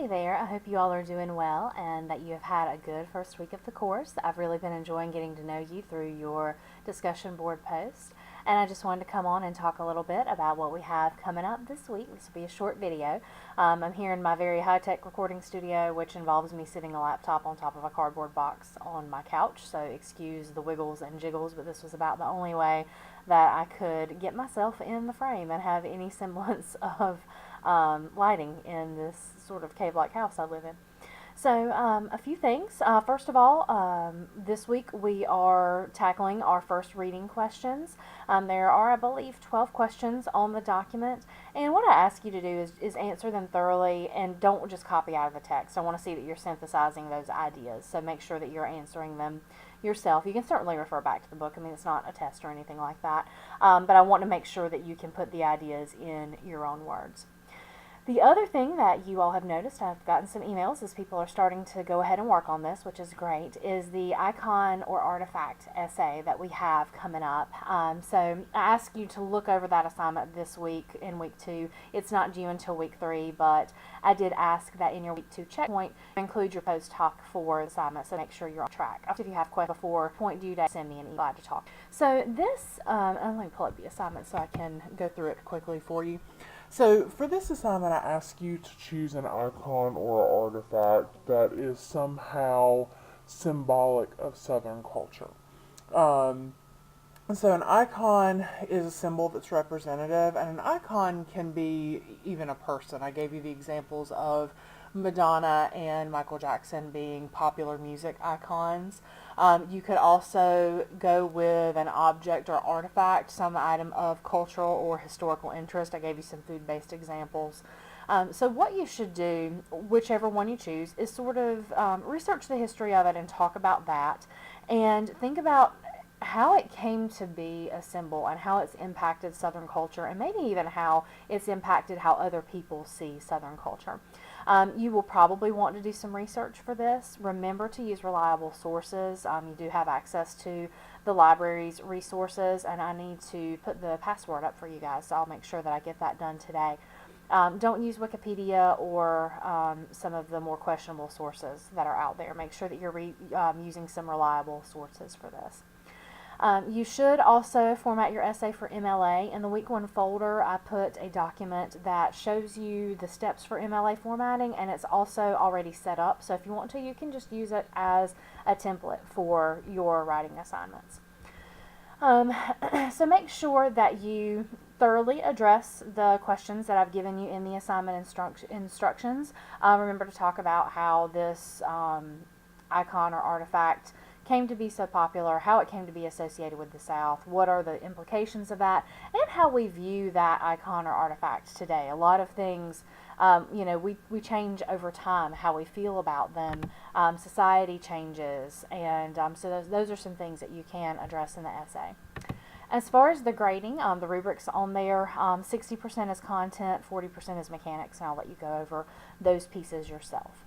Hey there, I hope you all are doing well and that you have had a good first week of the course. I've really been enjoying getting to know you through your discussion board posts, and I just wanted to come on and talk a little bit about what we have coming up this week. This will be a short video. I'm here in my very high-tech recording studio, which involves me sitting a laptop on top of a cardboard box on my couch, so excuse the wiggles and jiggles, but this was about the only way that I could get myself in the frame and have any semblance of lighting in this sort of cave-like house I live in. So a few things. First of all, this week we are tackling our first reading questions. There are, I believe, 12 questions on the document, and what I ask you to do is answer them thoroughly and don't just copy out of the text. I want to see that you're synthesizing those ideas, so make sure that you're answering them yourself. You can certainly refer back to the book. I mean, it's not a test or anything like that, but I want to make sure that you can put the ideas in your own words. The other thing that you all have noticed, I've gotten some emails as people are starting to go ahead and work on this, which is great, is the icon or artifact essay that we have coming up. So I ask you to look over that assignment this week in week 2. It's not due until week 3, but I did ask that in your week 2 checkpoint, include your post talk for the assignment, so make sure you're on track. If you have questions before point due date, send me an email to talk. So this, let me pull up the assignment so I can go through it quickly for you. So for this assignment, I ask you to choose an icon or artifact that is somehow symbolic of Southern culture. So an icon is a symbol that's representative, and an icon can be even a person. I gave you the examples of Madonna and Michael Jackson being popular music icons. You could also go with an object or artifact, some item of cultural or historical interest. I gave you some food-based examples. So what you should do, whichever one you choose, is sort of research the history of it and talk about that, and think about how it came to be a symbol and how it's impacted Southern culture, and maybe even how it's impacted how other people see Southern culture. You will probably want to do some research for this. Remember to use reliable sources. You do have access to the library's resources, and I need to put the password up for you guys, so I'll make sure that I get that done today. Don't use Wikipedia or some of the more questionable sources that are out there. Make sure that you're using some reliable sources for this. You should also format your essay for MLA. In the week 1 folder, I put a document that shows you the steps for MLA formatting, and it's also already set up. So if you want to, you can just use it as a template for your writing assignments. So make sure that you thoroughly address the questions that I've given you in the assignment instructions. Remember to talk about how this icon or artifact came to be so popular, how it came to be associated with the South, what are the implications of that, and how we view that icon or artifact today. A lot of things, we change over time, how we feel about them. Society changes, and so those are some things that you can address in the essay. As far as the grading, the rubrics on there, 60% is content, 40% is mechanics, and I'll let you go over those pieces yourself.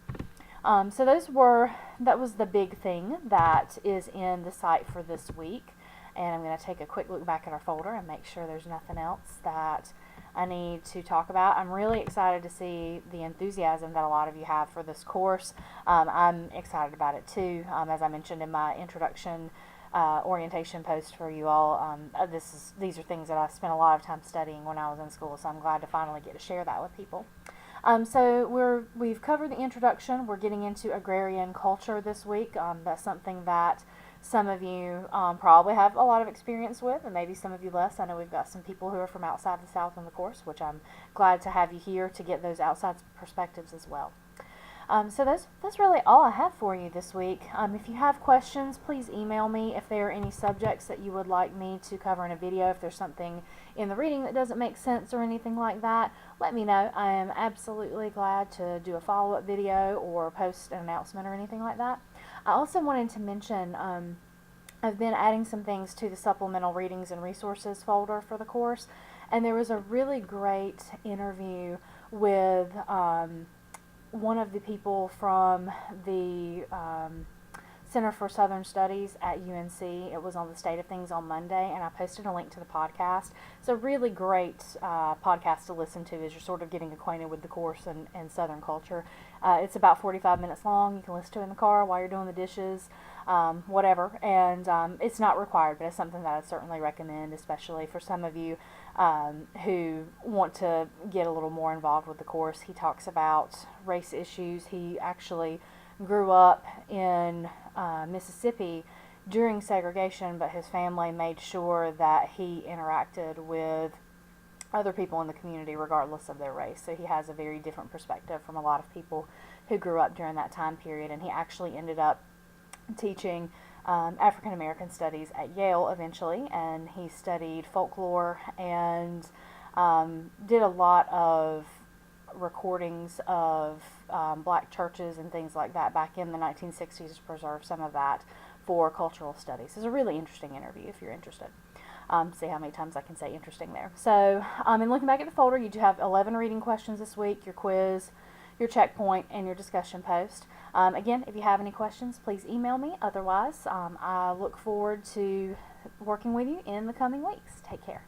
So that was the big thing that is in the site for this week, and I'm going to take a quick look back at our folder and make sure there's nothing else that I need to talk about. I'm really excited to see the enthusiasm that a lot of you have for this course. I'm excited about it too. As I mentioned in my introduction orientation post for you all, these are things that I spent a lot of time studying when I was in school, so I'm glad to finally get to share that with people. So we've covered the introduction. We're getting into agrarian culture this week. That's something that some of you probably have a lot of experience with, and maybe some of you less. I know we've got some people who are from outside the South in the course, which I'm glad to have you here to get those outside perspectives as well. So that's really all I have for you this week. If you have questions, please email me. If there are any subjects that you would like me to cover in a video, if there's something in the reading that doesn't make sense or anything like that, let me know. I am absolutely glad to do a follow-up video or post an announcement or anything like that. I also wanted to mention I've been adding some things to the supplemental readings and resources folder for the course, and there was a really great interview with one of the people from the Center for Southern Studies at UNC. It was on the State of Things on Monday, and I posted a link to the podcast. It's a really great podcast to listen to as you're sort of getting acquainted with the course and Southern culture. It's about 45 minutes long. You can listen to it in the car while you're doing the dishes, whatever. And it's not required, but it's something that I'd certainly recommend, especially for some of you who want to get a little more involved with the course. He talks about race issues. He actually grew up in Mississippi during segregation, but his family made sure that he interacted with other people in the community regardless of their race. So he has a very different perspective from a lot of people who grew up during that time period, and he actually ended up teaching African American studies at Yale eventually, and he studied folklore and did a lot of recordings of black churches and things like that back in the 1960s to preserve some of that for cultural studies. It's a really interesting interview if you're interested. See how many times I can say interesting there. So, in looking back at the folder, you do have 11 reading questions this week, your quiz, your checkpoint, and your discussion post. Again, if you have any questions, please email me. Otherwise, I look forward to working with you in the coming weeks. Take care.